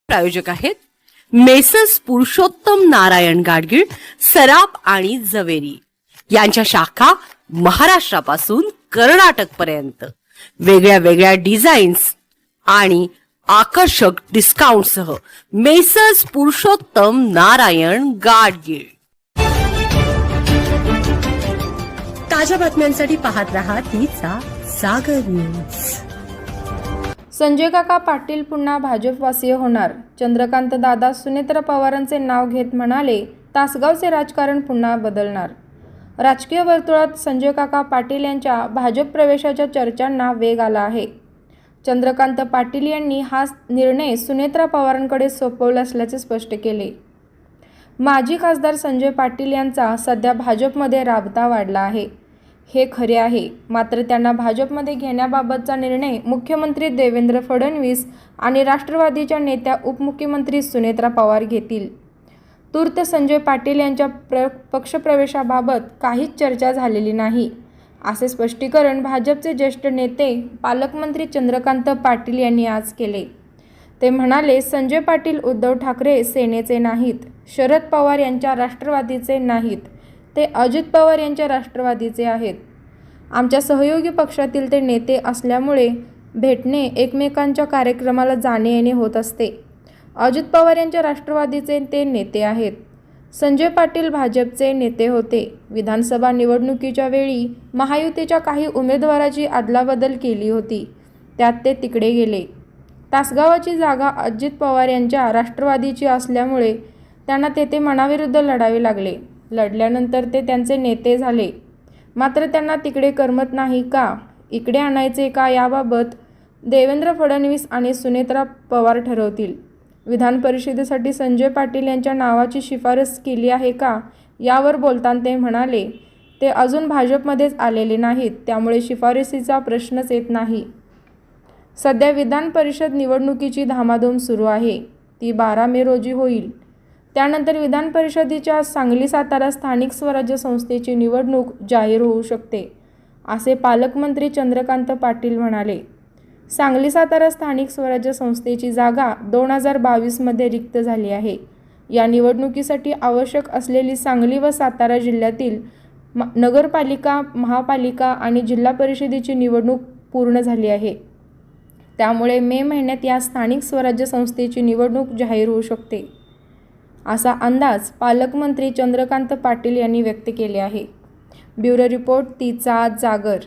प्रायोजक आहेत मेसर्स पुरुषोत्तम नारायण गाडगीळ, सराफ आणि जवेरी यांच्या शाखा महाराष्ट्रापासून कर्नाटक पर्यंत वेगळ्या वेगळ्या डिझाईन्स आणि आकर्षक डिस्काउंटसह मेसर्स पुरुषोत्तम नारायण गाडगीळ। ताज्या बातम्यांसाठी पाहत रहा तिचा सागर न्यूज। संजय काका पाटील पुन्हा भाजपवासीय होणार। चंद्रकांत दादा सुनेत्रा पवारांचे नाव घेत म्हणाले, तासगावचे राजकारण पुन्हा बदलणार। राजकीय वर्तुळात संजय काका पाटील यांच्या भाजप प्रवेशाच्या चर्चांना वेग आला आहे। चंद्रकांत पाटील यांनी हा निर्णय सुनेत्रा पवारांकडे सोपवला असल्याचे स्पष्ट केले। माजी खासदार संजय पाटील यांचा सध्या भाजपमध्ये राबता वाढला आहे, हे खरे आहे। मात्र त्यांना भाजपमध्ये घेण्याबाबतचा निर्णय मुख्यमंत्री देवेंद्र फडणवीस आणि राष्ट्रवादीच्या नेत्या उपमुख्यमंत्री सुनेत्रा पवार घेतील। तूर्त संजय पाटील यांच्या पक्षप्रवेशाबाबत काहीच चर्चा झालेली नाही, असे स्पष्टीकरण भाजपचे ज्येष्ठ नेते पालकमंत्री चंद्रकांत पाटील यांनी आज केले। ते म्हणाले, संजय पाटील उद्धव ठाकरे सेनेचे नाहीत, शरद पवार यांच्या राष्ट्रवादीचे नाहीत, ते अजित पवार यांच्या राष्ट्रवादीचे आहेत। आमच्या सहयोगी पक्षातील ते नेते असल्यामुळे भेटणे, एकमेकांच्या कार्यक्रमाला जाणे येणे होत असते। अजित पवार यांच्या राष्ट्रवादीचे ते नेते आहेत। संजय पाटील भाजपचे नेते होते। विधानसभा निवडणुकीच्या वेळी महायुतीच्या काही उमेदवाराची अदलाबदल केली होती, त्यात ते तिकडे गेले। तासगावाची जागा अजित पवार यांच्या राष्ट्रवादीची असल्यामुळे त्यांना तेथे मनाविरुद्ध लढावे लागले। लढल्यानंतर ते त्यांचे नेते झाले, मात्र त्यांना तिकडे करमत नाही का, इकडे आणायचे का, याबाबत देवेंद्र फडणवीस आणि सुनेत्रा पवार ठरवतील। विधान परिषदेसाठी संजय पाटील यांच्या नावाची शिफारस केली आहे का, यावर बोलताना ते म्हणाले, ते अजून भाजपमध्येच आलेले नाहीत, त्यामुळे शिफारसीचा प्रश्नच येत नाही। सध्या विधान परिषद निवडणुकीची धामाधूम सुरू आहे, ती 12 मे रोजी होईल। त्यानंतर विधान परिषदेच्या सांगली सातारा स्थानिक स्वराज्य संस्थेची निवडणूक जाहीर होऊ शकते, असे पालकमंत्री चंद्रकांत पाटील म्हणाले। सांगली सातारा स्थानिक स्वराज्य संस्थेची जागा 2022 मध्ये रिक्त झाली आहे। या निवडणुकीसाठी आवश्यक असलेली सांगली व सातारा जिल्ह्यातील नगरपालिका, महापालिका आणि जिल्हा परिषदेची निवडणूक पूर्ण झाली आहे। त्यामुळे मे महिन्यात या स्थानिक स्वराज्य संस्थेची निवडणूक जाहीर होऊ शकते, असा अंदाज पालकमंत्री चंद्रकांत पाटील यांनी व्यक्त केले आहे। ब्युरो रिपोर्ट, तिचा जागर।